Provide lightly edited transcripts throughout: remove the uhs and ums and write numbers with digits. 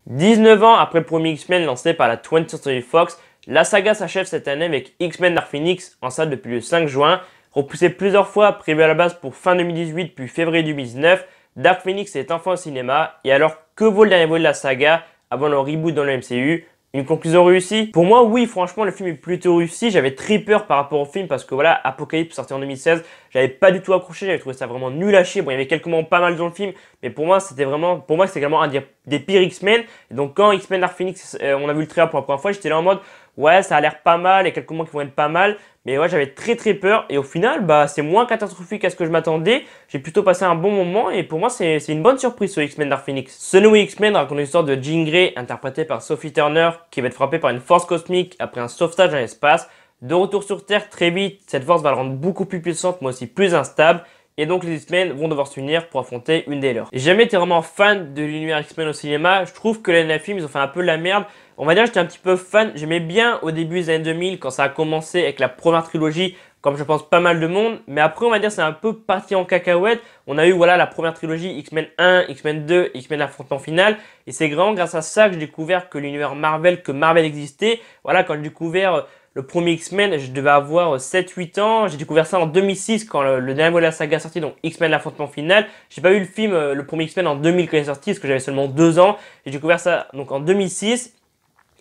19 ans après le premier X-Men lancé par la 20th Century Fox, la saga s'achève cette année avec X-Men Dark Phoenix en salle depuis le 5 juin. Repoussé plusieurs fois, prévu à la base pour fin 2018 puis février 2019, Dark Phoenix est enfin au cinéma. Et alors, que vaut le dernier volet de la saga avant le reboot dans le MCU? Une conclusion réussie? Pour moi, oui, franchement, le film est plutôt réussi. J'avais très peur par rapport au film parce que voilà, Apocalypse sorti en 2016, j'avais pas du tout accroché, j'avais trouvé ça vraiment nul à chier. Bon, il y avait quelques moments pas mal dans le film, mais pour moi, c'était également un des pires X-Men. Et donc, quand X-Men Dark Phoenix, on a vu le trailer pour la première fois, j'étais là en mode, ouais, ça a l'air pas mal, il y a quelques moments qui vont être pas mal. Mais ouais, j'avais très peur et au final, bah, c'est moins catastrophique à ce que je m'attendais. J'ai plutôt passé un bon moment et pour moi, c'est une bonne surprise ce X-Men Dark Phoenix. Ce nouveau X-Men raconte l'histoire de Jean Grey, interprété par Sophie Turner, qui va être frappée par une force cosmique après un sauvetage dans l'espace. De retour sur Terre très vite, cette force va le rendre beaucoup plus puissante mais aussi plus instable. Et donc les X-Men vont devoir s'unir pour affronter une des leurs. J'ai jamais été vraiment fan de l'univers X-Men au cinéma. Je trouve que les films ils ont fait un peu la merde. On va dire que j'étais un petit peu fan. J'aimais bien au début des années 2000 quand ça a commencé avec la première trilogie, comme je pense pas mal de monde. Mais après on va dire c'est un peu parti en cacahuète. On a eu voilà la première trilogie X-Men 1, X-Men 2, X-Men Affrontement Final. Et c'est vraiment grâce à ça que j'ai découvert que l'univers Marvel, que Marvel existait. Voilà, quand j'ai découvert le premier X-Men, je devais avoir 7-8 ans. J'ai découvert ça en 2006 quand le dernier volet de la saga est sorti, donc X-Men l'affrontement final. J'ai pas eu le film, le premier X-Men en 2000 quand il est sorti, parce que j'avais seulement 2 ans. J'ai découvert ça donc en 2006.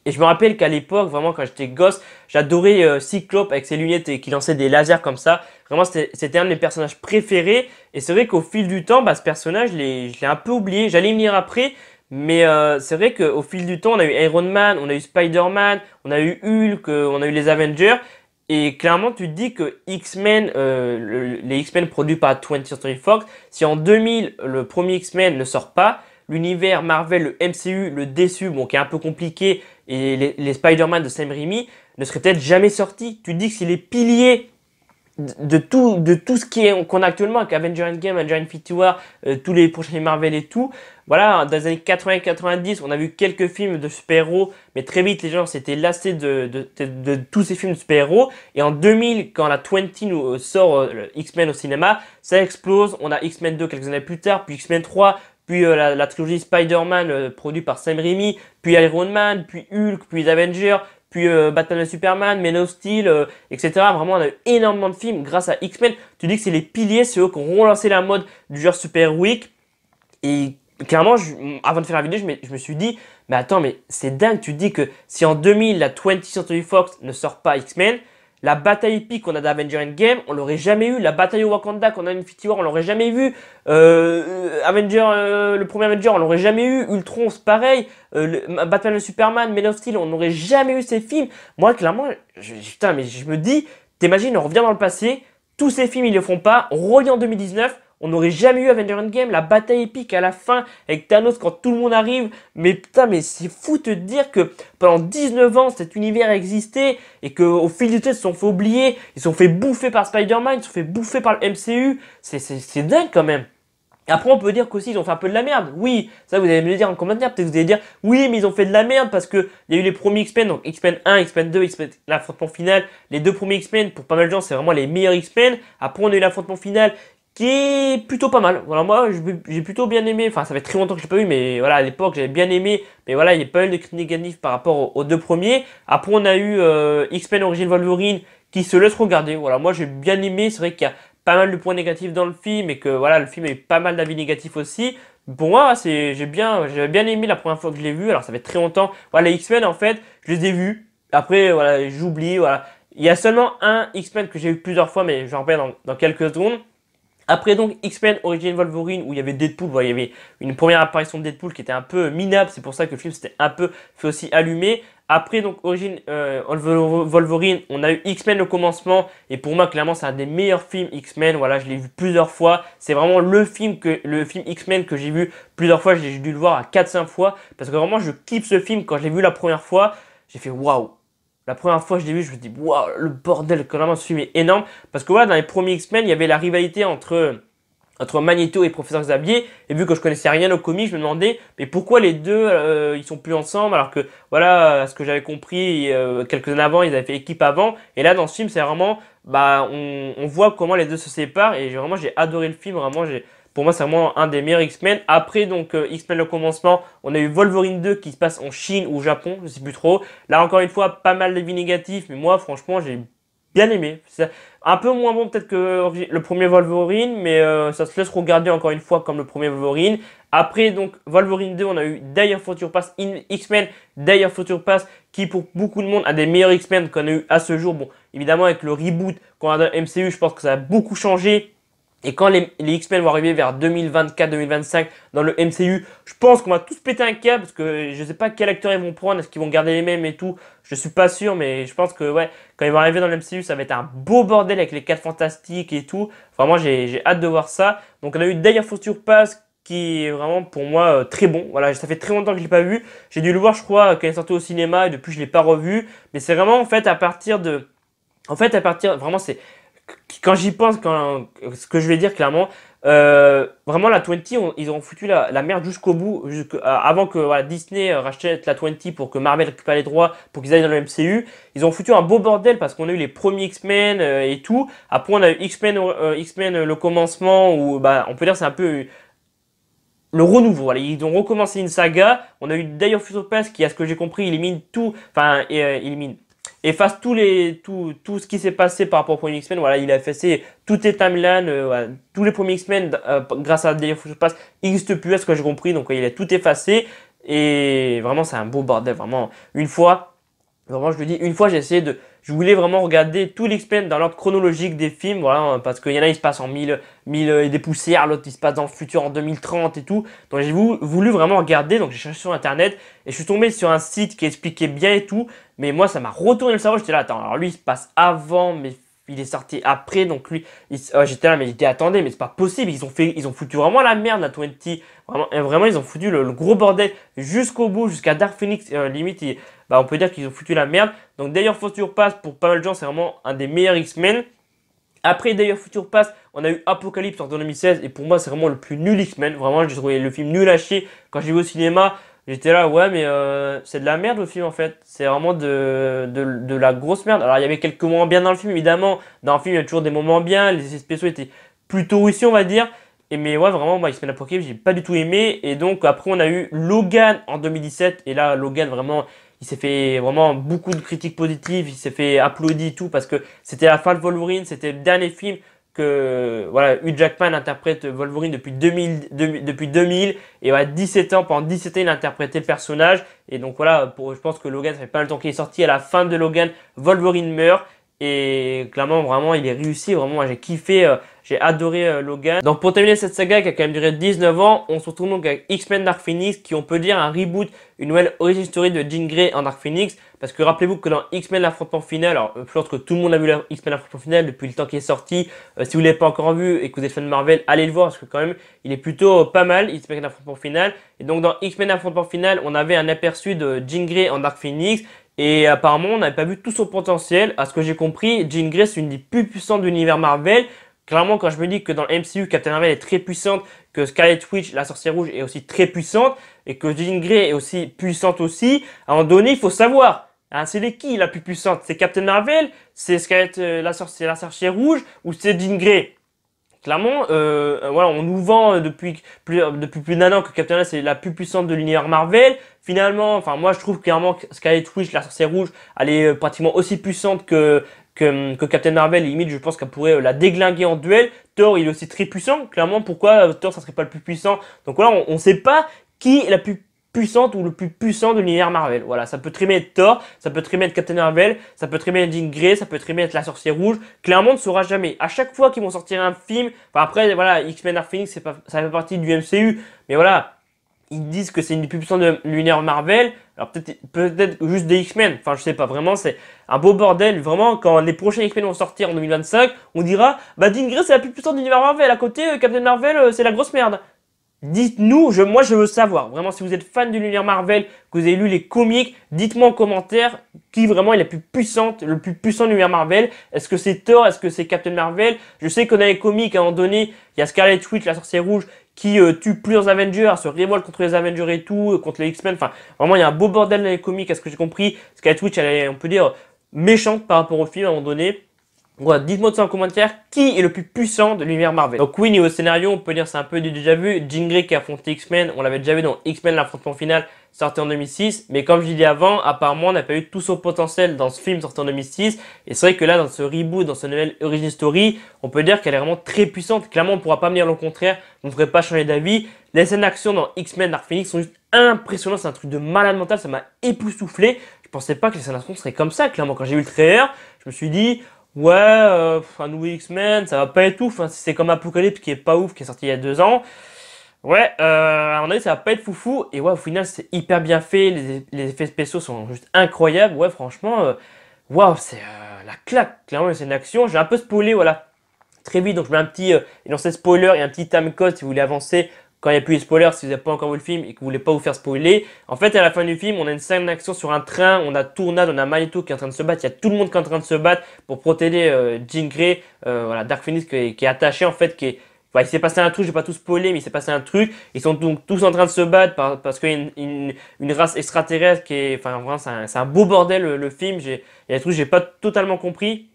Et je me rappelle qu'à l'époque, vraiment quand j'étais gosse, j'adorais Cyclope avec ses lunettes et qui lançait des lasers comme ça. Vraiment, c'était un de mes personnages préférés. Et c'est vrai qu'au fil du temps, bah, ce personnage, je l'ai un peu oublié. J'allais y venir après. Mais c'est vrai qu'au fil du temps, on a eu Iron Man, on a eu Spider-Man, on a eu Hulk, on a eu les Avengers. Et clairement, tu te dis que X-Men, les X-Men produits par 20th Century Fox, si en 2000, le premier X-Men ne sort pas, l'univers Marvel, le MCU, le DCU, bon, qui est un peu compliqué, et les Spider-Man de Sam Raimi, ne seraient peut-être jamais sortis. Tu te dis que si les piliers de tout ce qu'on a actuellement avec Avengers Endgame, Avengers Infinity War, tous les prochains Marvel et tout. Voilà, dans les années 80 et 90, on a vu quelques films de super-héros, mais très vite les gens s'étaient lassés de tous ces films de super-héros. Et en 2000, quand la 20 nous sort X-Men au cinéma, ça explose. On a X-Men 2 quelques années plus tard, puis X-Men 3, puis la trilogie Spider-Man produite par Sam Raimi, puis Iron Man, puis Hulk, puis les Avengers, puis Batman et Superman, Man of Steel, etc. Vraiment, on a eu énormément de films grâce à X-Men. Tu dis que c'est les piliers, c'est eux qui ont relancé la mode du genre super-héroïque. Et clairement, avant de faire la vidéo, je me suis dit, mais attends, mais c'est dingue, tu te dis que si en 2000, la 20th Century Fox ne sort pas X-Men, la bataille épique qu'on a d'Avenger Endgame, on l'aurait jamais eu. La bataille au Wakanda qu'on a Infinity War, on l'aurait jamais vu. Le premier Avenger, on l'aurait jamais eu. Ultron, c'est pareil. Batman et Superman, Man of Steel, on n'aurait jamais eu ces films. Moi, clairement, putain, mais je me dis, t'imagines, on revient dans le passé, tous ces films, ils le font pas. On revient en 2019. On n'aurait jamais eu Avenger Endgame, la bataille épique à la fin avec Thanos quand tout le monde arrive. Mais putain, mais c'est fou de te dire que pendant 19 ans, cet univers a existé et qu'au fil du temps, ils se sont fait oublier. Ils se sont fait bouffer par Spider-Man, ils se sont fait bouffer par le MCU. C'est dingue quand même. Après, on peut dire qu'aussi, ils ont fait un peu de la merde. Oui, ça, vous allez me le dire en commentaire. Peut-être que vous allez dire, oui, mais ils ont fait de la merde parce que il y a eu les premiers X-Men, donc X-Men 1, X-Men 2, X-Men, l'affrontement final. Les deux premiers X-Men, pour pas mal de gens, c'est vraiment les meilleurs X-Men. Après, on a eu l'affrontement final qui est plutôt pas mal. Voilà, moi, j'ai plutôt bien aimé. Enfin, ça fait très longtemps que je l'ai pas eu, mais voilà, à l'époque, j'avais bien aimé. Mais voilà, il y a pas mal de critiques négatives par rapport aux deux premiers. Après, on a eu X-Men Origin Wolverine qui se laisse regarder. Voilà, moi, j'ai bien aimé. C'est vrai qu'il y a pas mal de points négatifs dans le film et que voilà, le film a eu pas mal d'avis négatifs aussi. Pour moi, j'avais bien aimé la première fois que je l'ai vu. Alors, ça fait très longtemps. Voilà, les X-Men, en fait, je les ai vus. Après, voilà, j'oublie. Voilà. Il y a seulement un X-Men que j'ai vu plusieurs fois, mais j'en reviens dans quelques secondes. Après donc X-Men Origin Wolverine où il y avait Deadpool, il y avait une première apparition de Deadpool qui était un peu minable, c'est pour ça que le film s'était un peu fait aussi allumer. Après donc Origin Wolverine, on a eu X-Men le commencement et pour moi clairement c'est un des meilleurs films X-Men, voilà je l'ai vu plusieurs fois, c'est vraiment le film X-Men que j'ai vu plusieurs fois, j'ai dû le voir à 4-5 fois parce que vraiment je kiffe ce film, quand je l'ai vu la première fois, j'ai fait waouh. La première fois que je l'ai vu, je me dis, waouh, le bordel, comment ce film est énorme. Parce que voilà, dans les premiers X-Men, il y avait la rivalité entre Magneto et Professeur Xavier. Et vu que je connaissais rien au comics, je me demandais, mais pourquoi les deux, ils sont plus ensemble alors que, voilà, ce que j'avais compris, quelques années avant, ils avaient fait équipe avant. Et là, dans ce film, c'est vraiment, bah, on voit comment les deux se séparent. Et j'ai adoré le film, vraiment, Pour moi, c'est vraiment un des meilleurs X-Men. Après, donc, X-Men le commencement, on a eu Wolverine 2 qui se passe en Chine ou au Japon, je sais plus trop. Là, encore une fois, pas mal d'avis négatifs, mais moi, franchement, j'ai bien aimé. C'est un peu moins bon peut-être que le premier Wolverine, mais ça se laisse regarder encore une fois comme le premier Wolverine. Après, donc, Wolverine 2, on a eu Day of Future Past, X-Men Day of Future Past, qui pour beaucoup de monde a des meilleurs X-Men qu'on a eu à ce jour. Bon, évidemment, avec le reboot qu'on a dans le MCU, je pense que ça a beaucoup changé. Et quand les X-Men vont arriver vers 2024-2025 dans le MCU, je pense qu'on va tous péter un câble parce que je sais pas quel acteur ils vont prendre, est-ce qu'ils vont garder les mêmes et tout, je suis pas sûr, mais je pense que ouais, quand ils vont arriver dans le MCU, ça va être un beau bordel avec les 4 fantastiques et tout. Vraiment, j'ai hâte de voir ça. Donc on a eu Day of Future Past qui est vraiment pour moi très bon. Voilà, ça fait très longtemps que je l'ai pas vu. J'ai dû le voir, je crois, quand il est sorti au cinéma et depuis je l'ai pas revu. Mais c'est vraiment en fait à partir vraiment c'est quand j'y pense, ce que je vais dire clairement, vraiment la 20, ils ont foutu la merde jusqu'au bout, avant que voilà, Disney rachète la 20 pour que Marvel récupère les droits pour qu'ils aillent dans le MCU. Ils ont foutu un beau bordel parce qu'on a eu les premiers X-Men et tout. Après on a eu X-Men le commencement où bah, on peut dire c'est un peu le renouveau. Voilà, ils ont recommencé une saga. On a eu Day of Future Past qui, à ce que j'ai compris, élimine tout, enfin élimine efface tout ce qui s'est passé par rapport au premier X-Men. Voilà, il a effacé toutes les timelines, voilà, tous les premiers X-Men grâce à Day of Future Past n'existent plus à ce que j'ai compris. Donc il a tout effacé et vraiment c'est un beau bordel. Vraiment une fois, vraiment je le dis, une fois je voulais vraiment regarder tous les X-Men dans l'ordre chronologique des films, voilà, parce qu'il y en a, ils se passent en 1000 et des poussières, l'autre, il se passe dans le futur en 2030 et tout. Donc, j'ai voulu vraiment regarder, donc j'ai cherché sur Internet et je suis tombé sur un site qui expliquait bien et tout. Mais moi, ça m'a retourné le cerveau. J'étais là, attends, alors lui, il se passe avant, mais il est sorti après, donc lui, j'étais là, mais j'étais, attendez, mais c'est pas possible. Ils ont foutu vraiment la merde, la 20. Vraiment, ils ont foutu le gros bordel jusqu'au bout, jusqu'à Dark Phoenix, limite, bah, on peut dire qu'ils ont foutu la merde. Donc d'ailleurs, Future Past, pour pas mal de gens, c'est vraiment un des meilleurs X-Men. Après d'ailleurs Future Past, on a eu Apocalypse en 2016 et pour moi c'est vraiment le plus nul X-Men. Vraiment, j'ai trouvé le film nul à chier. Quand j'ai vu au cinéma, j'étais là, ouais, mais c'est de la merde le film en fait. C'est vraiment de la grosse merde. Alors il y avait quelques moments bien dans le film, évidemment. Dans le film, il y a toujours des moments bien. Les effets spéciaux étaient plutôt réussis, on va dire. Et mais ouais, vraiment, moi, X-Men Apocalypse, j'ai pas du tout aimé. Et donc après, on a eu Logan en 2017. Et là, Logan, vraiment, il s'est fait vraiment beaucoup de critiques positives. Il s'est fait applaudir et tout parce que c'était la fin de Wolverine. C'était le dernier film que voilà, Hugh Jackman interprète Wolverine depuis 2000 et ouais, 17 ans, pendant 17 ans il a interprété le personnage et donc voilà, je pense que Logan, ça fait pas le temps qu'il est sorti, à la fin de Logan, Wolverine meurt et clairement vraiment il est réussi, vraiment moi, j'ai kiffé, j'ai adoré Logan. Donc pour terminer cette saga qui a quand même duré 19 ans, on se retrouve donc avec X-Men Dark Phoenix qui on peut dire un reboot, une nouvelle origin story de Jean Grey en Dark Phoenix. Parce que rappelez-vous que dans X-Men l'affrontement final, alors je pense que tout le monde a vu X-Men l'affrontement final depuis le temps qu'il est sorti. Si vous ne l'avez pas encore vu et que vous êtes fan de Marvel, allez le voir parce que quand même il est plutôt pas mal, X-Men l'affrontement final. Et donc dans X-Men l'affrontement final, on avait un aperçu de Jean Grey en Dark Phoenix. Et apparemment, on n'avait pas vu tout son potentiel. À ce que j'ai compris, Jean Grey, c'est une des plus puissantes de l'univers Marvel. Clairement, quand je me dis que dans le MCU, Captain Marvel est très puissante, que Scarlet Witch, la sorcière rouge, est aussi très puissante, et que Jean Grey est aussi puissante aussi, à un moment donné, il faut savoir. Hein, c'est qui la plus puissante? C'est Captain Marvel? C'est Scarlet, la sorcière rouge? Ou c'est Jean Grey? Clairement, voilà, on nous vend depuis plus d'un an que Captain Marvel c'est la plus puissante de l'univers Marvel. Finalement, enfin moi je trouve clairement que Scarlet Witch, la sorcière rouge, elle est pratiquement aussi puissante que Captain Marvel. Limite, je pense qu'elle pourrait la déglinguer en duel. Thor, il est aussi très puissant. Clairement, pourquoi Thor, ça serait pas le plus puissant? Donc voilà, on sait pas qui est la plus puissante ou le plus puissant de l'univers Marvel. Voilà, ça peut très bien être Thor, ça peut très bien être Captain Marvel, ça peut très bien être Jean Grey, ça peut très bien être la sorcière rouge. Clairement, on ne saura jamais. À chaque fois qu'ils vont sortir un film, enfin après, voilà, X-Men Dark Phoenix, ça fait partie du MCU, mais voilà, ils disent que c'est une des plus puissantes de l'univers Marvel. Alors peut-être juste des X-Men. Enfin, je sais pas. Vraiment, c'est un beau bordel. Vraiment, quand les prochains X-Men vont sortir en 2025, on dira, bah Jean Grey c'est la plus puissante de l'univers Marvel. À côté, Captain Marvel, c'est la grosse merde. Dites-nous, moi je veux savoir, vraiment si vous êtes fan de l'univers Marvel, que vous avez lu les comics, dites-moi en commentaire qui vraiment est la plus puissante, le plus puissant de l'univers Marvel. Est-ce que c'est Thor, est-ce que c'est Captain Marvel? Je sais qu'on a les comics, à un moment donné, il y a Scarlet Witch, la sorcière rouge, qui tue plusieurs Avengers, se révolte contre les Avengers et tout, contre les X-Men, enfin vraiment il y a un beau bordel dans les comics, à ce que j'ai compris. Scarlet Witch, elle est, on peut dire, méchante par rapport au film à un moment donné. Ouais, dites-moi ça en commentaire, qui est le plus puissant de l'univers Marvel. Donc oui, niveau scénario, on peut dire c'est un peu du déjà vu. Jean Grey qui a affronté X-Men, on l'avait déjà vu dans X-Men l'affrontement final sorti en 2006. Mais comme je l'ai dit avant, apparemment on n'a pas eu tout son potentiel dans ce film sorti en 2006. Et c'est vrai que là, dans ce reboot, dans ce nouvel origin story, on peut dire qu'elle est vraiment très puissante. Clairement, on ne pourra pas me dire le contraire, on ne ferait pas changer d'avis. Les scènes d'action dans X-Men Dark Phoenix sont juste impressionnantes, c'est un truc de malade mental, ça m'a époustouflé. Je pensais pas que les scènes d'action seraient comme ça, clairement. Quand j'ai vu le trailer, je me suis dit... Ouais, un nouveau X-Men, ça va pas être ouf. Hein. C'est comme Apocalypse qui est pas ouf, qui est sorti il y a 2 ans. Ouais, à mon avis, ça va pas être foufou. Et ouais, au final, c'est hyper bien fait. Les effets spéciaux sont juste incroyables. Ouais, franchement, waouh, c'est la claque. Clairement, c'est une action. J'ai un peu spoilé, voilà, très vite. Donc, je mets un petit énoncé spoiler et un petit timecode si vous voulez avancer. Quand il n'y a plus de spoilers, si vous n'avez pas encore vu le film et que vous voulez pas vous faire spoiler. En fait, à la fin du film, on a une scène d'action sur un train, on a Tornade, on a Magneto qui est en train de se battre, il y a tout le monde qui est en train de se battre pour protéger Jean Grey, voilà, Dark Phoenix qui est attaché en fait, il s'est passé un truc, je vais pas tout spoiler, mais il s'est passé un truc. Ils sont donc tous en train de se battre parce qu'il y a une race extraterrestre qui est, enfin vraiment c'est un beau bordel le film. Il y a des trucs que j'ai pas totalement compris.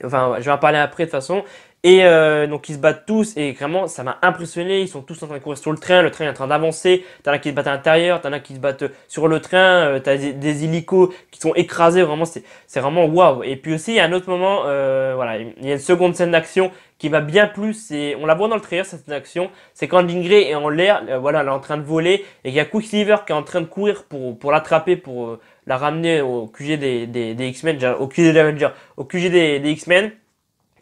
Enfin, je vais en parler après de toute façon. Et donc ils se battent tous et vraiment ça m'a impressionné. Ils sont tous en train de courir sur le train est en train d'avancer. T'en as qui se battent à l'intérieur, t'en as qui se battent sur le train. T'as des hélicos qui sont écrasés. Vraiment c'est vraiment waouh. Et puis aussi il y a un autre moment, voilà, il y a une seconde scène d'action qui m'a bien plu. On la voit dans le trailer cette scène d'action. C'est quand Jean Grey est en l'air, voilà, elle est en train de voler et il y a Quicksilver qui est en train de courir pour l'attraper pour la ramener au QG des X-Men, au QG des Avengers, au QG des X-Men.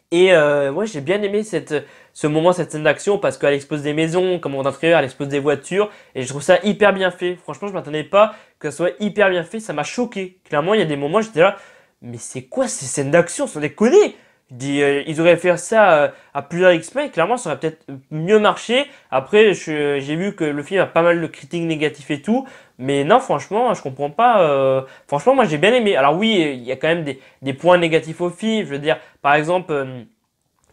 Et moi j'ai bien aimé ce moment, cette scène d'action parce qu'elle expose des maisons, comme on dans le trailer, elle expose des voitures et je trouve ça hyper bien fait. Franchement, je m'attendais pas que ça soit hyper bien fait, ça m'a choqué. Clairement, il y a des moments, j'étais là, mais c'est quoi ces scènes d'action, sans déconner? Je dis, ils auraient fait ça à plusieurs X-Men, clairement, ça aurait peut-être mieux marché. Après, j'ai vu que le film a pas mal de critiques négatives et tout, mais non, franchement, je comprends pas. Franchement, moi, j'ai bien aimé. Alors oui, il y a quand même des points négatifs au film. Je veux dire, par exemple,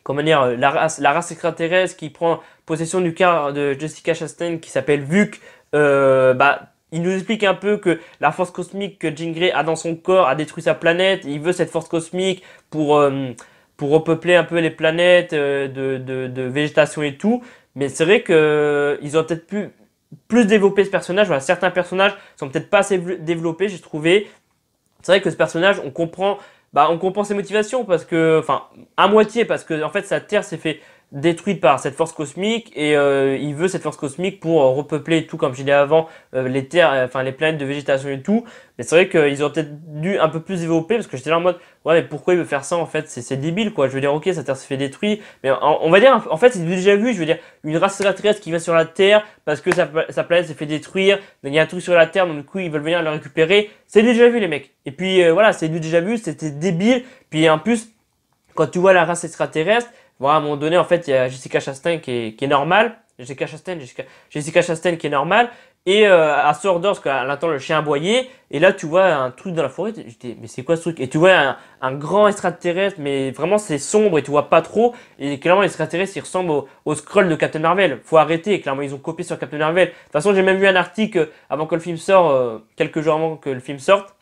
comment dire, la race extraterrestre qui prend possession du corps de Jessica Chastain, qui s'appelle Vuk. Il nous explique un peu que la force cosmique que Jean Grey a dans son corps a détruit sa planète. Il veut cette force cosmique pour repeupler un peu les planètes de végétation et tout. Mais c'est vrai qu'ils ont peut-être pu plus développer ce personnage. Voilà, certains personnages sont peut-être pas assez développés, j'ai trouvé. C'est vrai que ce personnage, on comprend ses motivations parce que, enfin, à moitié parce que en fait sa Terre s'est fait détruite par cette force cosmique et il veut cette force cosmique pour repeupler tout comme j'ai dit avant les terres, enfin les planètes de végétation et tout. Mais c'est vrai qu'ils auraient peut-être dû un peu plus développer parce que j'étais là en mode ouais mais pourquoi il veut faire ça en fait, c'est débile quoi. Je veux dire ok sa Terre s'est fait détruire mais on va dire en fait c'est déjà vu. Je veux dire une race extraterrestre qui vient sur la Terre parce que sa planète s'est fait détruire, donc il y a un truc sur la Terre donc du coup ils veulent venir le récupérer. C'est déjà vu les mecs. Et puis voilà c'est déjà vu, c'était débile. Puis en plus quand tu vois la race extraterrestre, voilà, à un moment donné, en fait, il y a Jessica Chastain qui est normale. Jessica Chastain qui est normale. Et à Sordor, parce qu'elle entend le chien aboyer. Et là, tu vois un truc dans la forêt. Je dis, mais c'est quoi ce truc? Et tu vois un grand extraterrestre, mais vraiment, c'est sombre et tu vois pas trop. Et clairement, l'extraterrestre, il ressemble au Skrull de Captain Marvel. Faut arrêter. Clairement, ils ont copié sur Captain Marvel. De toute façon, j'ai même vu un article avant que le film sorte, quelques jours avant que le film sorte.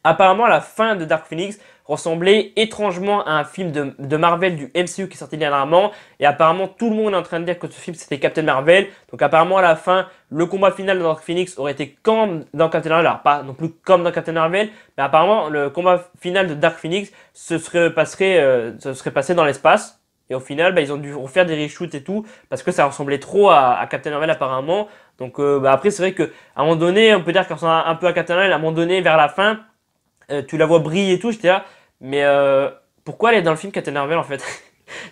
Apparemment, la fin de Dark Phoenix ressemblait étrangement à un film de Marvel du MCU qui est sorti dernièrement. Et apparemment, tout le monde est en train de dire que ce film, c'était Captain Marvel. Donc apparemment, à la fin, le combat final de Dark Phoenix aurait été comme dans Captain Marvel. Alors, pas non plus comme dans Captain Marvel. Mais apparemment, le combat final de Dark Phoenix se serait passé dans l'espace. Et au final, ils ont dû refaire des reshoots et tout. Parce que ça ressemblait trop à Captain Marvel apparemment. Donc après, c'est vrai qu'à un moment donné, on peut dire qu'on ressemble un peu à Captain Marvel. À un moment donné, vers la fin, tu la vois briller et tout, j'étais là, mais pourquoi elle est dans le film Captain Marvel en fait?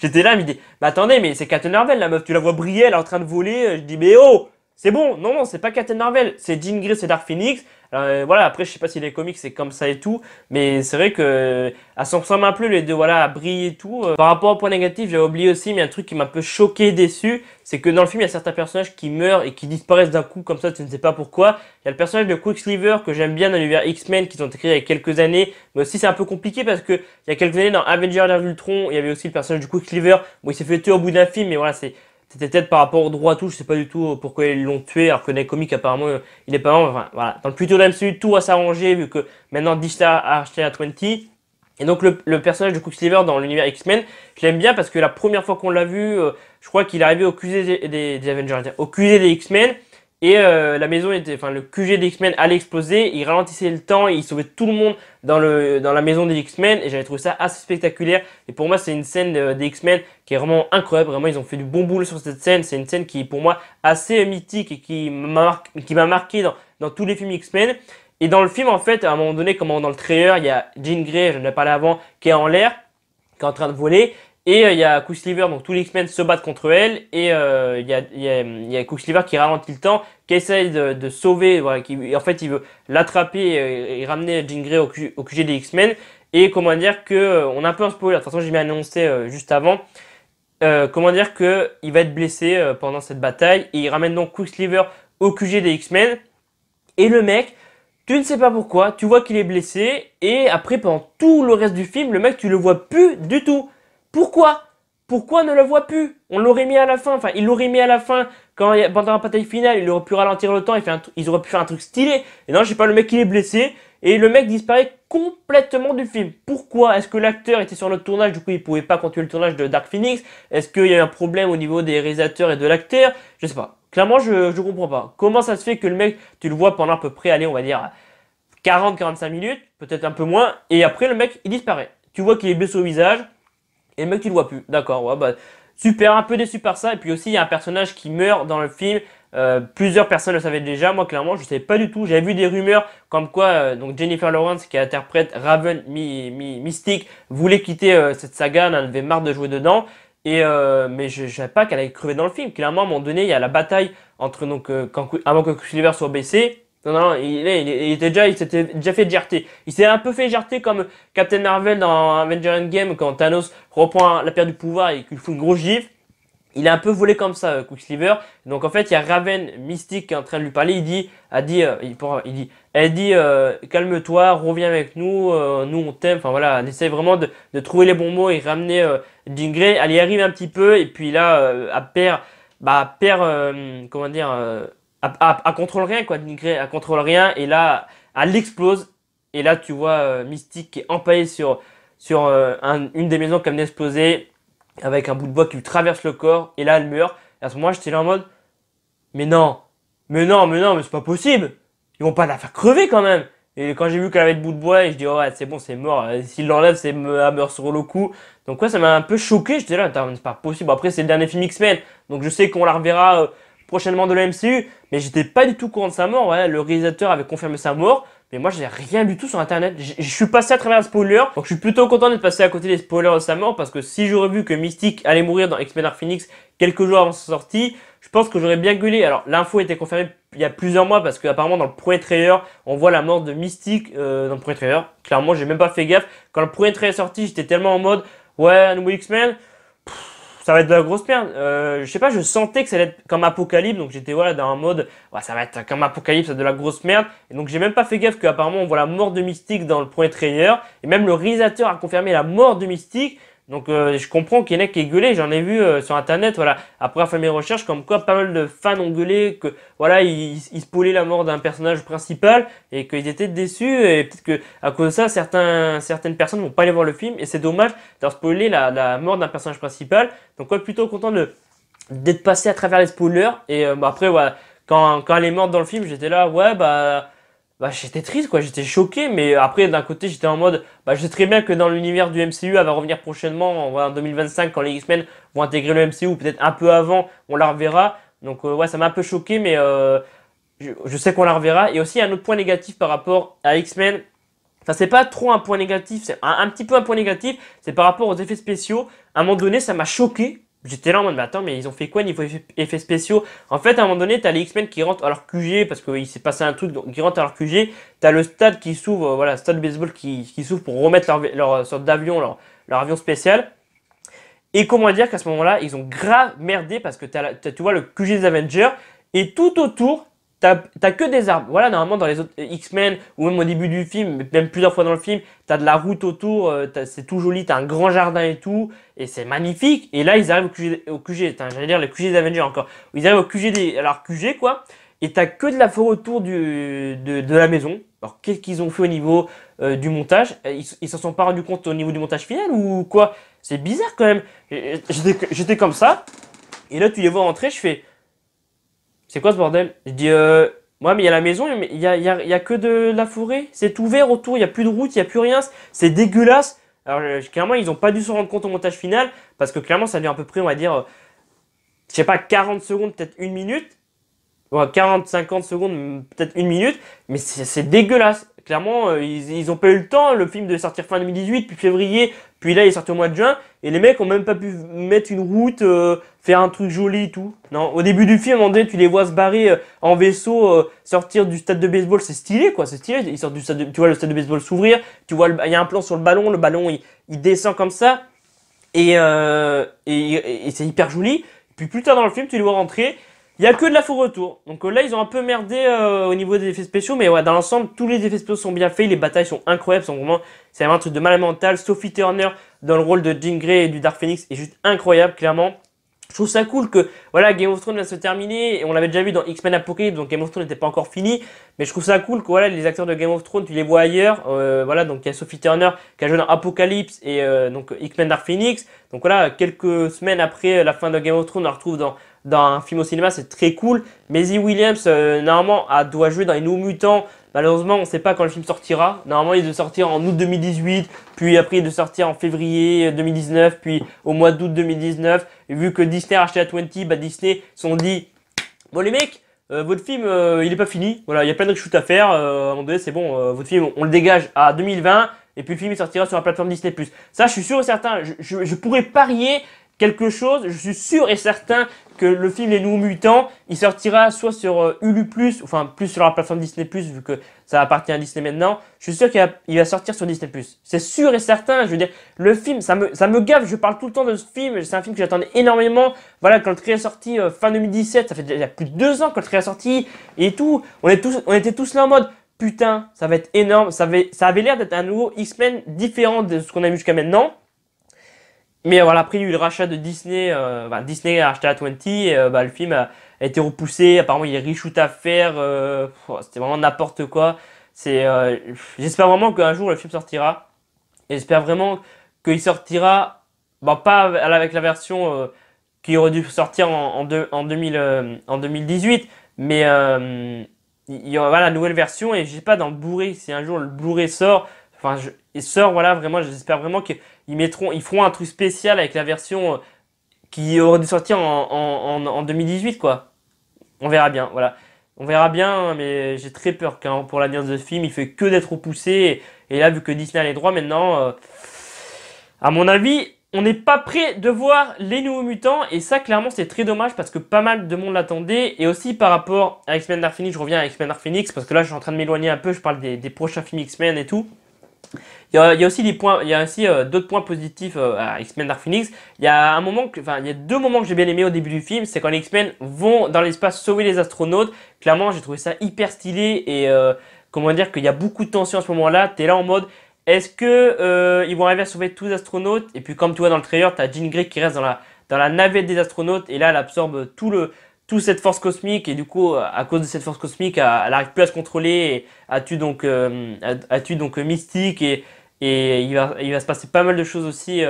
J'étais là, je me dis, mais attendez, mais c'est Captain Marvel la meuf, tu la vois briller, elle est en train de voler, je dis, mais oh, c'est bon, non, c'est pas Captain Marvel, c'est Jean Grey, c'est Dark Phoenix. Voilà, après, je sais pas si les comics c'est comme ça et tout, mais c'est vrai que elles se ressemblent un peu les deux, voilà, à briller et tout. Par rapport au point négatif, j'avais oublié aussi, mais un truc qui m'a un peu choqué, déçu, c'est que dans le film, il y a certains personnages qui meurent et qui disparaissent d'un coup, comme ça, tu ne sais pas pourquoi. Il y a le personnage de Quicksilver que j'aime bien dans l'univers X-Men, qui sont écrits il y a quelques années, mais aussi c'est un peu compliqué parce que il y a quelques années dans Avengers l'Ère d'Ultron, il y avait aussi le personnage du Quicksilver, bon, il s'est fait tuer au bout d'un film, mais voilà, c'était peut-être par rapport au droit à tout, je sais pas du tout pourquoi ils l'ont tué, alors que dans les comics apparemment il est pas mort. Enfin voilà, dans le futur de MCU tout va s'arranger vu que maintenant Disney a acheté la 20. Et donc le personnage de Quicksilver dans l'univers X-Men, je l'aime bien parce que la première fois qu'on l'a vu, je crois qu'il est arrivé au QG des Avengers, au QG des X-Men, et la maison était, enfin le QG des X-Men allait exploser, il ralentissait le temps, il sauvait tout le monde dans la maison des X-Men, et j'avais trouvé ça assez spectaculaire. Et pour moi c'est une scène des X-Men qui est vraiment incroyable, vraiment ils ont fait du bon boulot sur cette scène, c'est une scène qui est pour moi assez mythique et qui m'a marqué dans tous les films X-Men. Et dans le film, en fait, à un moment donné, comme dans le trailer, il y a Jean Grey, j'en ai parlé avant, qui est en l'air, qui est en train de voler. Et il y a Quicksilver, donc tous les X-Men se battent contre elle. Et il y a Quicksilver qui ralentit le temps, qui essaye de sauver, voilà, en fait, il veut l'attraper et ramener Jean Grey au QG des X-Men. Et comment dire que, on a un peu un spoiler, de toute façon, j'ai bien annoncé juste avant. Comment dire que il va être blessé pendant cette bataille. Et il ramène donc Quicksilver au QG des X-Men. Et le mec, tu ne sais pas pourquoi, tu vois qu'il est blessé, et après, pendant tout le reste du film, le mec, tu le vois plus du tout. Pourquoi? Pourquoi ne le voit plus? On l'aurait mis à la fin, enfin, il l'aurait mis à la fin, pendant la bataille finale, il aurait pu ralentir le temps, ils auraient pu faire un truc stylé. Et non, je sais pas, le mec, il est blessé, et le mec disparaît complètement du film. Pourquoi? Est-ce que l'acteur était sur le tournage, du coup, il pouvait pas continuer le tournage de Dark Phoenix? Est-ce qu'il y a eu un problème au niveau des réalisateurs et de l'acteur? Je sais pas. Clairement, je comprends pas. Comment ça se fait que le mec, tu le vois pendant à peu près, allez, on va dire 40-45 minutes, peut-être un peu moins, et après le mec, il disparaît. Tu vois qu'il est blessé au visage, et le mec, tu le vois plus. D'accord, ouais, bah, super, un peu déçu par ça. Et puis aussi, il y a un personnage qui meurt dans le film. Plusieurs personnes le savaient déjà. Moi, clairement, je ne savais pas du tout. J'avais vu des rumeurs comme quoi donc Jennifer Lawrence, qui interprète Raven Mystique, voulait quitter cette saga. Elle en avait marre de jouer dedans. Mais je ne savais pas qu'elle allait crever dans le film. Clairement, à un moment donné, il y a la bataille entre avant que Quicksilver soit blessé. Non, il s'était déjà fait jarter. Il s'est un peu fait jarter comme Captain Marvel dans Avengers Endgame quand Thanos reprend la paire du pouvoir et qu'il fout une grosse gifle. Il est un peu volé comme ça, Quicksilver. Donc en fait, il y a Raven Mystique qui est en train de lui parler. Elle dit, calme-toi, reviens avec nous, nous on t'aime. Enfin voilà, elle essaie vraiment de trouver les bons mots et ramener Jean Grey. Elle y arrive un petit peu et puis là, comment dire, elle contrôle rien quoi. Jean Grey, elle contrôle rien et là, elle explose. Et là, tu vois Mystique qui est empaillé sur une des maisons qui vient d'exploser, avec un bout de bois qui lui traverse le corps, et là elle meurt. Et à ce moment-là, j'étais là en mode, mais non, mais c'est pas possible. Ils vont pas la faire crever quand même. Et quand j'ai vu qu'elle avait le bout de bois, et je dis, oh ouais, c'est bon, c'est mort. S'il l'enlève, elle meurt sur le coup. Donc ouais, ça m'a un peu choqué. J'étais là, c'est pas possible. Après, c'est le dernier film X-Men, donc je sais qu'on la reverra prochainement de la MCU, mais j'étais pas du tout au courant de sa mort. Ouais, le réalisateur avait confirmé sa mort. Mais moi, j'ai rien du tout sur internet. Je suis passé à travers un spoiler. Donc, je suis plutôt content d'être passé à côté des spoilers de sa mort. Parce que si j'aurais vu que Mystique allait mourir dans X-Men Dark Phoenix quelques jours avant sa sortie, je pense que j'aurais bien gueulé. Alors, l'info a été confirmée il y a plusieurs mois. Parce qu'apparemment, dans le premier trailer, on voit la mort de Mystique dans le premier trailer. Clairement, j'ai même pas fait gaffe. Quand le premier trailer est sorti, j'étais tellement en mode, ouais, un nouveau X-Men. Ça va être de la grosse merde. Je sais pas, je sentais que ça allait être comme Apocalypse, donc j'étais voilà dans un mode, ouais, ça va être comme Apocalypse, de la grosse merde. Et donc j'ai même pas fait gaffe qu'apparemment on voit la mort de Mystique dans le premier trailer, et même le réalisateur a confirmé la mort de Mystique. Donc je comprends qu'il y en a qui est gueulé, j'en ai vu sur internet, voilà, après avoir fait mes recherches, comme quoi pas mal de fans ont gueulé que voilà, ils spoilaient la mort d'un personnage principal et qu'ils étaient déçus, et peut-être que à cause de ça, certaines personnes vont pas aller voir le film, et c'est dommage d'avoir spoilé la mort d'un personnage principal. Donc ouais, plutôt content d'être passé à travers les spoilers, et après voilà, quand elle est morte dans le film, j'étais là, ouais j'étais triste quoi, j'étais choqué, mais après d'un côté j'étais en mode, je sais très bien que dans l'univers du MCU, elle va revenir prochainement, en 2025 quand les X-Men vont intégrer le MCU, ou peut-être un peu avant, on la reverra. Donc ouais, ça m'a un peu choqué, mais je sais qu'on la reverra. Et aussi un autre point négatif par rapport à X-Men, enfin c'est pas trop un point négatif, c'est un petit peu un point négatif, c'est par rapport aux effets spéciaux. À un moment donné, ça m'a choqué. J'étais là en mode, mais attends, mais ils ont fait quoi niveau effets spéciaux? En fait, à un moment donné, t'as les X-Men qui rentrent à leur QG, parce qu'il s'est passé un truc, donc ils rentrent à leur QG. T'as le stade qui s'ouvre, voilà, stade baseball qui s'ouvre pour remettre leur sorte d'avion, leur avion spécial. Et comment dire qu'à ce moment-là, ils ont grave merdé, parce que tu vois le QG des Avengers, et tout autour, t'as que des arbres. Voilà, normalement dans les autres X-Men, ou même au début du film, même plusieurs fois dans le film, t'as de la route autour, c'est tout joli, t'as un grand jardin et tout, et c'est magnifique. Et là, ils arrivent au QG, j'allais dire le QG des Avengers encore. Ils arrivent au QG alors QG quoi, et t'as que de la forêt autour de la maison. Alors qu'est-ce qu'ils ont fait au niveau du montage? Ils s'en sont pas rendus compte au niveau du montage final ou quoi? C'est bizarre quand même. J'étais comme ça, et là tu les vois rentrer, je fais, c'est quoi ce bordel? Je dis, ouais, mais il y a la maison, mais il y a que de la forêt. C'est ouvert autour, il n'y a plus de route, il n'y a plus rien. C'est dégueulasse. Alors, clairement, ils n'ont pas dû se rendre compte au montage final. Parce que clairement, ça dure à peu près, on va dire, je sais pas, 40 secondes, peut-être une minute. Ouais, 40, 50 secondes, peut-être une minute. Mais c'est dégueulasse. Clairement, ils ont pas eu le temps. Le film devait sortir fin 2018, puis février. Puis là, il est sorti au mois de juin. Et les mecs ont même pas pu mettre une route, faire un truc joli et tout. Non, au début du film, à un moment donné, tu les vois se barrer en vaisseau, sortir du stade de baseball. C'est stylé, quoi. C'est stylé. Ils sortent du stade tu vois le stade de baseball s'ouvrir. Tu vois, il y a un plan sur le ballon. Le ballon, il descend comme ça. Et c'est hyper joli. Puis plus tard dans le film, tu les vois rentrer. Il y a que de la forêt autour. Donc là, ils ont un peu merdé au niveau des effets spéciaux. Mais ouais, dans l'ensemble, tous les effets spéciaux sont bien faits. Les batailles sont incroyables. C'est vraiment un truc de malade mental. Sophie Turner dans le rôle de Jean Grey et du Dark Phoenix est juste incroyable, clairement. Je trouve ça cool que voilà, Game of Thrones vient de se terminer. Et on l'avait déjà vu dans X-Men Apocalypse. Donc Game of Thrones n'était pas encore fini. Mais je trouve ça cool que voilà, les acteurs de Game of Thrones, tu les vois ailleurs. Voilà, donc il y a Sophie Turner qui a joué dans Apocalypse et donc X-Men Dark Phoenix. Donc voilà, quelques semaines après la fin de Game of Thrones, on la retrouve dans un film au cinéma, c'est très cool. Maisie Williams, normalement, doit jouer dans les Nouveaux Mutants. Malheureusement, on ne sait pas quand le film sortira. Normalement, il doit sortir en août 2018, puis après, il doit sortir en février 2019, puis au mois d'août 2019. Et vu que Disney a acheté la 20, bah Disney se sont dit, bon les mecs, votre film, il n'est pas fini. Voilà, il y a plein de reshoot à faire. À un moment donné, c'est bon, votre film, on le dégage à 2020. Et puis le film, il sortira sur la plateforme Disney+. Ça, je suis sûr et certain. Je pourrais parier quelque chose, je suis sûr et certain que le film Les Nouveaux Mutants, il sortira soit sur Hulu+, enfin plus sur la plateforme Disney+, vu que ça appartient à Disney maintenant. Je suis sûr qu'il va sortir sur Disney+. C'est sûr et certain, je veux dire, le film, ça me gave, je parle tout le temps de ce film, c'est un film que j'attendais énormément. Voilà, quand le trailer est sorti fin 2017, ça fait déjà plus de 2 ans que le trailer est sorti, et tout, on était tous là en mode, putain, ça va être énorme, ça avait l'air d'être un nouveau X-Men différent de ce qu'on a vu jusqu'à maintenant. Mais voilà, après il y a eu le rachat de Disney, Disney a acheté la 20 et le film a été repoussé, apparemment il y a reshoot à faire, c'était vraiment n'importe quoi. J'espère vraiment qu'un jour le film sortira, et j'espère vraiment qu'il sortira, pas avec la version qui aurait dû sortir en 2018, mais il y aura la nouvelle version, et je sais pas, dans le Blu-ray, si un jour le Blu-ray sort, il sort, voilà, vraiment, j'espère vraiment ils feront un truc spécial avec la version qui aurait dû sortir en 2018, quoi. On verra bien, voilà. On verra bien, mais j'ai très peur pour l'avenir de ce film. Il fait que d'être repoussé. Et là, vu que Disney a les droits maintenant, à mon avis, on n'est pas prêt de voir les Nouveaux Mutants. Et ça, clairement, c'est très dommage parce que pas mal de monde l'attendait. Et aussi par rapport à X-Men Dark Phoenix, je reviens à X-Men Dark Phoenix parce que là, je suis en train de m'éloigner un peu. Je parle des prochains films X-Men et tout. Il y a aussi d'autres points positifs à X-Men Dark Phoenix. Il y a deux moments que j'ai bien aimé au début du film, c'est quand les X-Men vont dans l'espace sauver les astronautes. Clairement, j'ai trouvé ça hyper stylé et comment dire qu'il y a beaucoup de tension à ce moment-là. T'es là en mode, est-ce que ils vont arriver à sauver tous les astronautes? Et puis comme tu vois dans le trailer, t'as Jean Grey qui reste dans la navette des astronautes et là elle absorbe toute cette force cosmique et du coup à cause de cette force cosmique elle n'arrive plus à se contrôler et a tue donc Mystique et il va se passer pas mal de choses aussi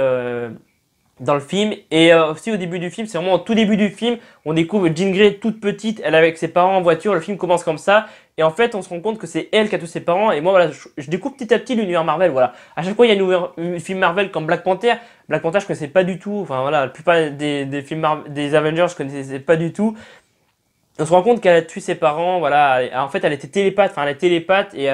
dans le film. Et aussi au début du film, c'est vraiment au tout début du film, on découvre Jean Grey toute petite, elle est avec ses parents en voiture, le film commence comme ça. Et en fait, on se rend compte que c'est elle qui a tous ses parents. Et moi, voilà, je découvre petit à petit l'univers Marvel. Voilà. À chaque fois, il y a un film Marvel comme Black Panther. Black Panther, je connaissais pas du tout. Enfin, voilà, la plupart des films des Avengers, je connaissais pas du tout. On se rend compte qu'elle a tué ses parents. Voilà. En fait, elle était télépathe. Enfin, elle est télépathe et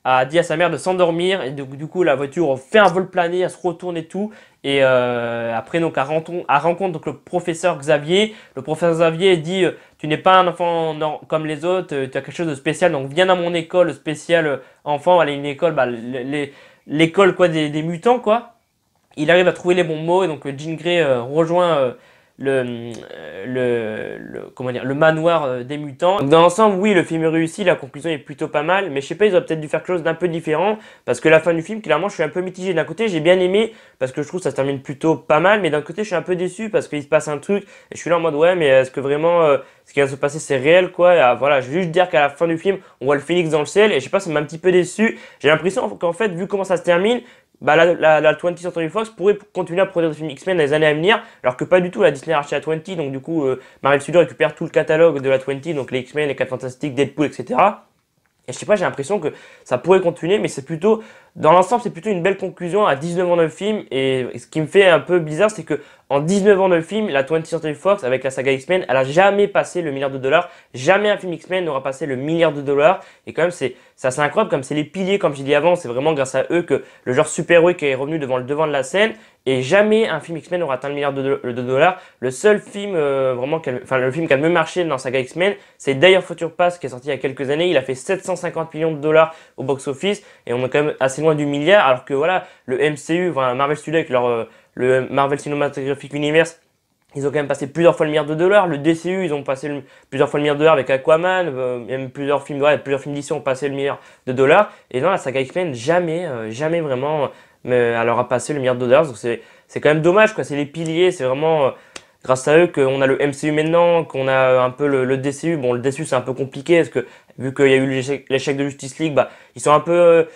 a dit à sa mère de s'endormir. Et du coup, la voiture fait un vol plané, elle se retourne et tout. Et après, donc, elle rencontre donc, le professeur Xavier. Le professeur Xavier dit tu n'es pas un enfant comme les autres, tu as quelque chose de spécial. Donc, viens dans mon école spéciale enfant. Elle est une école, l'école quoi des mutants, quoi. Il arrive à trouver les bons mots. Et donc, Jean Grey rejoint comment dire, le manoir des mutants. Donc, dans l'ensemble, oui, le film est réussi, la conclusion est plutôt pas mal, mais je sais pas, ils auraient peut-être dû faire quelque chose d'un peu différent, parce que la fin du film, clairement, je suis un peu mitigé. D'un côté, j'ai bien aimé, parce que je trouve que ça se termine plutôt pas mal, mais d'un côté, je suis un peu déçu, parce qu'il se passe un truc, et je suis là en mode, ouais, mais est-ce que vraiment, ce qui va se passer, c'est réel, quoi. Et, voilà, je veux juste dire qu'à la fin du film, on voit le phénix dans le ciel, et je sais pas, ça m'a un petit peu déçu. J'ai l'impression qu'en fait, vu comment ça se termine, bah la 20th Century Fox pourrait continuer à produire des films X-Men dans les années à venir, alors que pas du tout. La Disney a racheté la 20, donc du coup, Marvel Studios récupère tout le catalogue de la 20, donc les X-Men, les 4 Fantastiques, Deadpool, etc. Et je sais pas, j'ai l'impression que ça pourrait continuer, mais c'est plutôt, dans l'ensemble, c'est plutôt une belle conclusion à 19 ans de film. Et ce qui me fait un peu bizarre, c'est que en 19 ans de film, la 20th Century Fox, avec la saga X-Men, elle a jamais passé le milliard de dollars. Jamais un film X-Men n'aura passé le milliard de dollars. Et quand même, c'est assez incroyable, comme c'est les piliers, comme j'ai dit avant, c'est vraiment grâce à eux que le genre super-héroïque est revenu devant le devant de la scène. Et jamais un film X-Men n'aura atteint le milliard de dollars. Le seul film le film qui a le mieux marché dans la saga X-Men, c'est Day of Future Past qui est sorti il y a quelques années. Il a fait 750 millions de dollars au box-office et on est quand même assez loin du milliard. Alors que voilà, le MCU, enfin, Marvel Studios avec le Marvel Cinematographic Universe, ils ont quand même passé plusieurs fois le milliard de dollars. Le DCU, ils ont passé plusieurs fois le milliard de dollars avec Aquaman. Même plusieurs films d'ici ont passé le milliard de dollars. Et dans la saga X-Men, jamais vraiment elle aura passé le milliard de dollars. Donc c'est quand même dommage, quoi. C'est les piliers, c'est vraiment grâce à eux qu'on a le MCU maintenant, qu'on a un peu le DCU. Bon, le DCU c'est un peu compliqué parce que vu qu'il y a eu l'échec de Justice League, bah ils sont un peu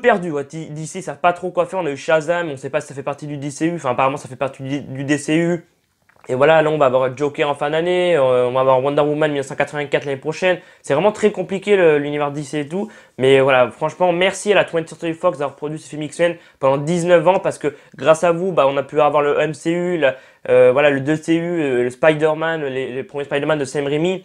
perdus. Ouais. DC, ils savent pas trop quoi faire. On a eu Shazam, on sait pas si ça fait partie du DCU. Enfin, apparemment, ça fait partie du DCU. Et voilà, là, on va avoir Joker en fin d'année. On va avoir Wonder Woman 1984 l'année prochaine. C'est vraiment très compliqué l'univers DC et tout. Mais voilà, franchement, merci à la 20th Century Fox d'avoir produit ce film X-Men pendant 19 ans. Parce que grâce à vous, bah, on a pu avoir le MCU, voilà, le DCU, le Spider-Man, les premiers Spider-Man de Sam Raimi.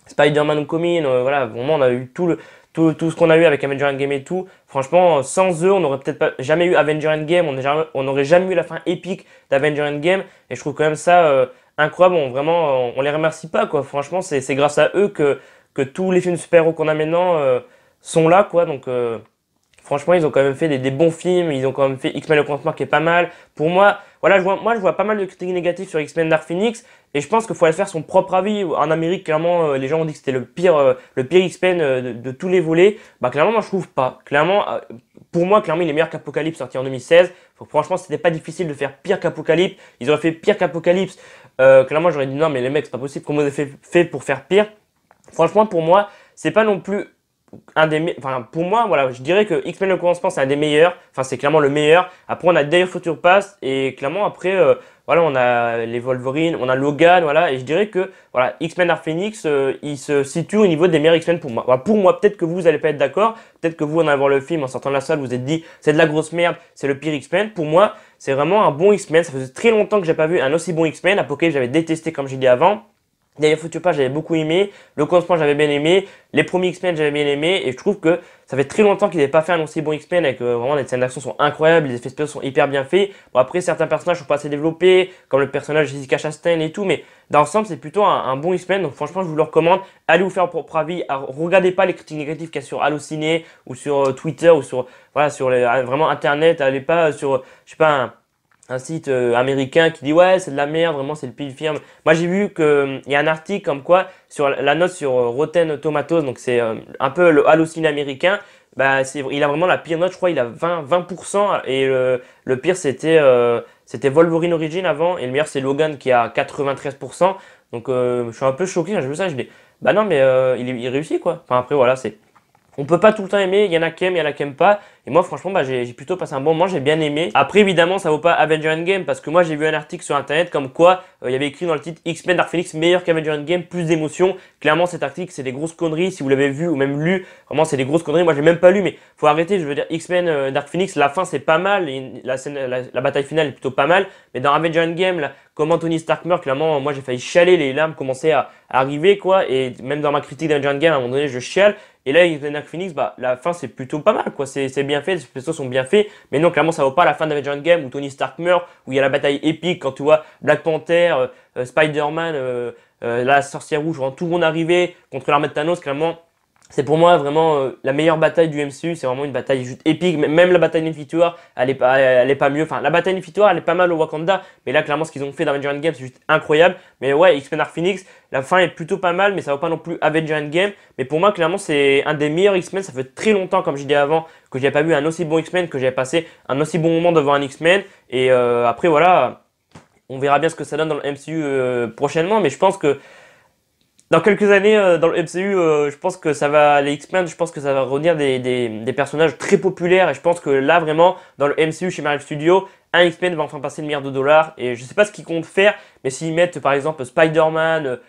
Spider-Man Homecoming, voilà, vraiment, on a eu tout ce qu'on a eu avec Avenger Endgame et tout. Franchement, sans eux, on n'aurait peut-être pas jamais eu Avenger Endgame, on n'aurait jamais eu la fin épique d'Avenger Endgame. Et je trouve quand même ça incroyable. Vraiment, on les remercie pas, quoi. Franchement, c'est grâce à eux que tous les films super-héros qu'on a maintenant sont là, quoi. Donc, franchement, ils ont quand même fait des bons films. Ils ont quand même fait X-Men le Cauchemar qui est pas mal. Pour moi, voilà, je vois pas mal de critiques négatives sur X-Men Dark Phoenix. Et je pense qu'il faut aller faire son propre avis. En Amérique, clairement, les gens ont dit que c'était le pire X-Men de tous les volets. Bah, clairement, moi, je trouve pas. Clairement, pour moi, clairement, il est meilleur qu'Apocalypse sorti en 2016. Franchement, c'était pas difficile de faire pire qu'Apocalypse. Ils auraient fait pire qu'Apocalypse. Clairement, j'aurais dit non, mais les mecs, c'est pas possible. Comment vous avez fait pour faire pire? Franchement, pour moi, c'est pas non plus enfin, pour moi, voilà, je dirais que X-Men le commencement, c'est un des meilleurs. Enfin, c'est clairement le meilleur. Après, on a Day of Future Past et clairement, après, voilà, on a les Wolverine, on a Logan, voilà. Et je dirais que, voilà, X-Men Dark Phoenix, il se situe au niveau des meilleurs X-Men pour moi. Voilà, pour moi, peut-être que vous allez pas être d'accord. Peut-être que vous, en allant voir le film, en sortant de la salle, vous vous êtes dit, c'est de la grosse merde, c'est le pire X-Men. Pour moi, c'est vraiment un bon X-Men. Ça faisait très longtemps que j'ai pas vu un aussi bon X-Men. Apocalypse, j'avais détesté, comme j'ai dit avant. D'ailleurs, Future Past, j'avais beaucoup aimé. Le commencement, j'avais bien aimé. Les premiers X-Men, j'avais bien aimé. Et je trouve que ça fait très longtemps qu'ils n'avaient pas fait un aussi bon X-Men avec vraiment les scènes d'action sont incroyables, les effets spéciaux sont hyper bien faits. Bon, après, certains personnages sont pas assez développés, comme le personnage de Jessica Chastain et tout. Mais dans l'ensemble, c'est plutôt un bon X-Men. Donc, franchement, je vous le recommande. Allez vous faire votre propre avis. Regardez pas les critiques négatives qu'il y a sur Allociné ou sur Twitter ou sur, voilà, sur vraiment Internet. Allez pas sur, je sais pas, un site américain qui dit ouais c'est de la merde, vraiment c'est le pire film. Moi j'ai vu que il y a un article comme quoi sur la note sur Rotten Tomatoes, donc c'est un peu le Allociné américain, bah il a vraiment la pire note, je crois il a 20% et le pire c'était Wolverine Origin avant et le meilleur c'est Logan qui a 93%. Donc je suis un peu choqué quand j'ai vu ça, je dis bah non mais il réussit quoi. Enfin après voilà, on peut pas tout le temps aimer, il y en a qui aiment, il y en a qui aiment pas. Et moi, franchement, bah, j'ai plutôt passé un bon moment, j'ai bien aimé. Après, évidemment, ça vaut pas Avenger Endgame parce que moi, j'ai vu un article sur internet comme quoi il y avait écrit dans le titre X-Men Dark Phoenix meilleur qu'Avenger Endgame, plus d'émotion. Clairement, cet article, c'est des grosses conneries. Si vous l'avez vu ou même lu, vraiment, c'est des grosses conneries. Moi, j'ai même pas lu, mais faut arrêter. Je veux dire, X-Men Dark Phoenix, la fin, c'est pas mal. Et la bataille finale est plutôt pas mal. Mais dans Avenger Endgame, là, comment Tony Stark meurt, clairement, moi, j'ai failli chialer. Les larmes commençaient à arriver, quoi. Et même dans ma critique d'Avenger Endgame, à un moment donné, je chiale. Et là, X-Men Dark Phoenix, bah, la fin, c'est plutôt pas mal, quoi. C'est bien fait, les spéciaux sont bien faits. Mais non, clairement, ça vaut pas la fin d'Avenger Endgame où Tony Stark meurt, où il y a la bataille épique quand tu vois Black Panther, Spider-Man, la sorcière rouge, quand tout le monde arrivait contre l'armée de Thanos, clairement. C'est pour moi vraiment la meilleure bataille du MCU, c'est vraiment une bataille juste épique. Même la bataille d'Infinity War, elle est pas mieux. Enfin, la bataille d'Infinity War, elle est pas mal au Wakanda, mais là, clairement, ce qu'ils ont fait dans Avengers Endgame, c'est juste incroyable. Mais ouais, X-Men Dark Phoenix, la fin est plutôt pas mal, mais ça va pas non plus Avengers Endgame. Mais pour moi, clairement, c'est un des meilleurs X-Men. Ça fait très longtemps, comme je disais avant, que j'avais pas vu un aussi bon X-Men, que j'avais passé un aussi bon moment devant un X-Men. Et après, voilà, on verra bien ce que ça donne dans le MCU prochainement, mais je pense que dans quelques années, dans le MCU, je pense que ça va, les X-Men, je pense que ça va revenir des personnages très populaires. Et je pense que là, vraiment, dans le MCU chez Marvel Studios, un X-Men va enfin passer le milliard de dollars. Et je sais pas ce qu'ils comptent faire, mais s'ils mettent par exemple Spider-Man,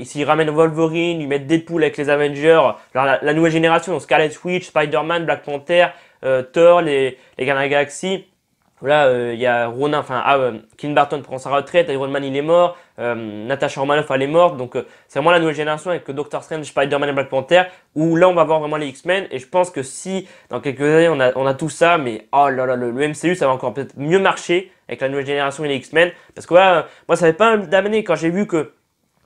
s'ils ramènent Wolverine, ils mettent Deadpool avec les Avengers, genre la nouvelle génération, donc Scarlet Witch, Spider-Man, Black Panther, Thor, les Gardiens de la Galaxie. Là, il y a Ronan, Clint Barton prend sa retraite, Iron Man il est mort, Natasha Romanoff elle est morte, donc c'est vraiment la nouvelle génération avec Doctor Strange, Spider-Man et Black Panther, où là on va voir vraiment les X-Men, et je pense que si dans quelques années on a tout ça, mais oh là là, le MCU ça va encore peut-être mieux marcher avec la nouvelle génération et les X-Men, parce que voilà, moi ça fait pas d'amener quand j'ai vu que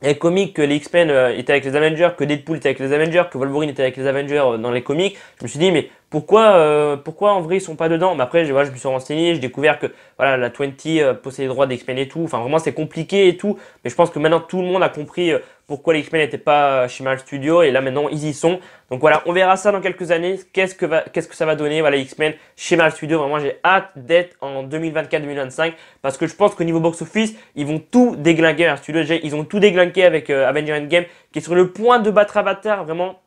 les comics, que les X-Men étaient avec les Avengers, que Deadpool était avec les Avengers, que Wolverine était avec les Avengers dans les comics, je me suis dit mais pourquoi en vrai ils sont pas dedans? Mais après voilà, je me suis renseigné, j'ai découvert que voilà la 20 possède les droits d'X-Men et tout, enfin vraiment c'est compliqué et tout, mais je pense que maintenant tout le monde a compris pourquoi les X-Men n'étaient pas chez Marvel Studios et là maintenant ils y sont. Donc voilà, on verra ça dans quelques années, qu'est-ce que ça va donner voilà X-Men chez Marvel Studios. Vraiment j'ai hâte d'être en 2024-2025 parce que je pense qu'au niveau box-office, ils vont tout déglinguer Marvel Studios. Déjà, ils ont tout déglingué avec Avengers Endgame qui est sur le point de battre Avatar vraiment.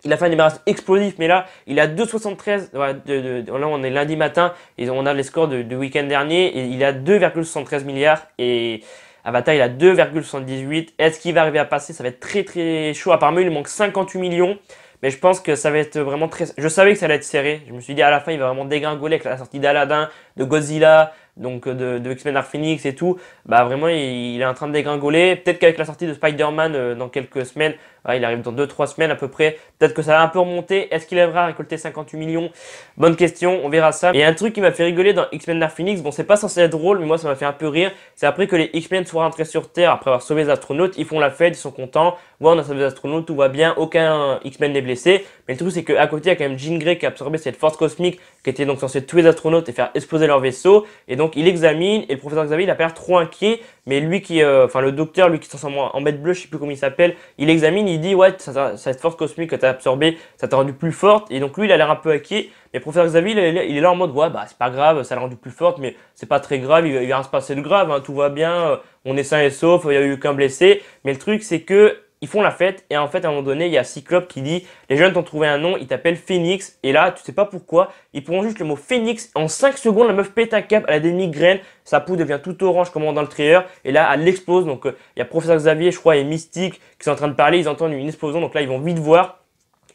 Il a fait un démarrage explosif, mais là, il a 2,73. Voilà, là, on est lundi matin, et on a les scores du week-end dernier, et il a 2,73 milliards, et Avatar, il a 2,78. Est-ce qu'il va arriver à passer? Ça va être très très chaud. Apparemment, il lui manque 58 millions, mais je pense que ça va être vraiment très. Je savais que ça allait être serré. Je me suis dit à la fin, il va vraiment dégringoler avec la sortie d'Aladdin, de Godzilla, donc de X-Men Dark Phoenix et tout. Bah vraiment, il est en train de dégringoler. Peut-être qu'avec la sortie de Spider-Man dans quelques semaines, ouais, il arrive dans 2-3 semaines à peu près. Peut-être que ça va un peu remonter. Est-ce qu'il arrivera à récolter 58 millions? Bonne question, on verra ça. Et un truc qui m'a fait rigoler dans X-Men Dark Phoenix, bon c'est pas censé être drôle, mais moi ça m'a fait un peu rire. C'est après que les X-Men soient rentrés sur Terre, après avoir sauvé les astronautes, ils font la fête, ils sont contents. Ouais, on a sauvé les astronautes, tout va bien, aucun X-Men n'est blessé. Mais le truc c'est qu'à côté, il y a quand même Jean Grey qui a absorbé cette force cosmique qui était donc censée tuer les astronautes et faire exploser leur vaisseau. Et donc il examine, et le professeur Xavier il a pas l'air trop inquiet. Mais lui le docteur, lui qui se transforme en bête bleue, je sais plus comment il s'appelle, il examine, il dit ouais, cette force cosmique que tu as absorbée, ça t'a rendu plus forte. Et donc lui, il a l'air un peu inquiet. Mais le professeur Xavier, il est là en mode ouais, bah c'est pas grave, ça l'a rendu plus forte, mais c'est pas très grave, il va rien se passer de grave, hein, tout va bien, on est sain et sauf, il n'y a eu qu'un blessé. Mais le truc, c'est que ils font la fête et en fait à un moment donné il y a Cyclope qui dit les jeunes t'ont trouvé un nom, ils t'appellent Phoenix et là tu sais pas pourquoi ils prennent juste le mot Phoenix en 5 secondes la meuf pète un câble, elle a des migraines, sa peau devient tout orange comme dans le trailer et là elle explose donc il y a professeur Xavier je crois et Mystique qui sont en train de parler, ils entendent une explosion donc là ils vont vite voir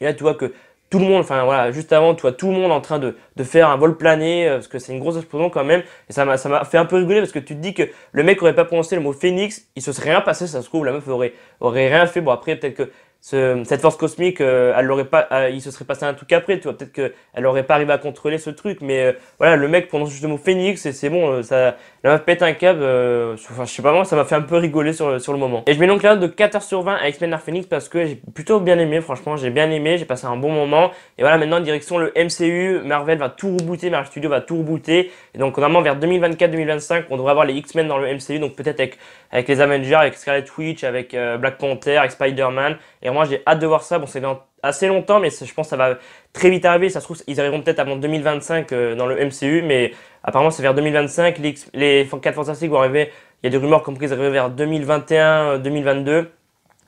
et là tu vois que tout le monde, enfin voilà, juste avant, tu vois tout le monde en train de faire un vol plané, parce que c'est une grosse explosion quand même. Et ça m'a fait un peu rigoler parce que tu te dis que le mec aurait pas prononcé le mot Phoenix, il se serait rien passé, ça se trouve, la meuf aurait rien fait. Bon après, peut-être que cette force cosmique, elle l'aurait pas, il se serait passé un truc après, tu vois, peut-être qu'elle aurait pas arrivé à contrôler ce truc. Mais voilà, le mec prononce juste le mot Phoenix et c'est bon, ça, la meuf pète un câble. Enfin, je sais pas moi, ça m'a fait un peu rigoler sur le moment. Et je mets donc la note de 14/20 à X-Men Dark Phoenix parce que j'ai plutôt bien aimé, franchement, j'ai bien aimé, j'ai passé un bon moment. Et voilà, maintenant, direction le MCU, Marvel va tout rebooter, Marvel Studios va tout rebooter. Et donc, normalement, vers 2024-2025, on devrait avoir les X-Men dans le MCU, donc peut-être avec les Avengers, avec Scarlet Witch, avec Black Panther, avec Spider-Man. Et moi, j'ai hâte de voir ça. Bon, c'est dans assez longtemps, mais je pense que ça va très vite arriver. Ça se trouve, ils arriveront peut-être avant 2025 dans le MCU, mais apparemment, c'est vers 2025. Les 4 Fantastiques vont arriver. Il y a des rumeurs comme qu'ils arrivent vers 2021-2022.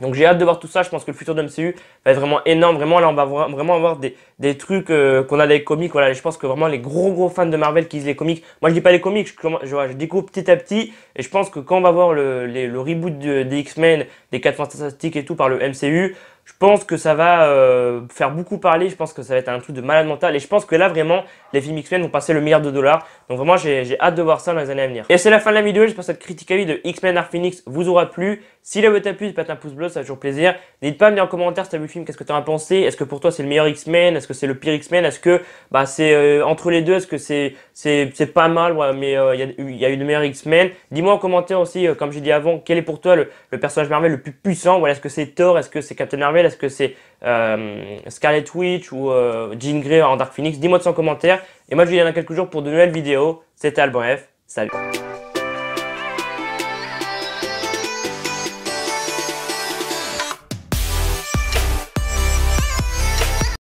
Donc j'ai hâte de voir tout ça, je pense que le futur de MCU va être vraiment énorme, vraiment là on va vraiment avoir des trucs qu'on a dans les comics, voilà, je pense que vraiment les gros fans de Marvel qui lisent les comics, moi je dis pas les comics, je découvre petit à petit et je pense que quand on va voir le reboot des X-Men, des 4 Fantastiques et tout par le MCU, je pense que ça va faire beaucoup parler, je pense que ça va être un truc de malade mental et je pense que là vraiment les films X-Men vont passer le milliard de dollars. Donc vraiment j'ai hâte de voir ça dans les années à venir. Et c'est la fin de la vidéo, j'espère que cette critique à vie de X-Men Dark Phoenix vous aura plu. Si la vidéo t'a plu, tu peux mettre un pouce bleu, ça fait toujours plaisir. N'hésite pas à me dire en commentaire si tu as vu le film, qu'est-ce que tu en as pensé. Est-ce que pour toi c'est le meilleur X-Men? Est-ce que c'est le pire X-Men? Est-ce que c'est entre les deux? Est-ce que c'est c'est pas mal, ouais, mais il y a eu de meilleurs X-Men. Dis-moi en commentaire aussi, comme j'ai dit avant, quel est pour toi le personnage Marvel le plus puissant? Voilà, est-ce que c'est Thor, est-ce que c'est Captain Marvel, est-ce que c'est Scarlet Witch ou Jean Grey en Dark Phoenix? Dis-moi ça en commentaire. Et moi je vous dis dans quelques jours pour de nouvelles vidéos. C'était Alban F. Salut.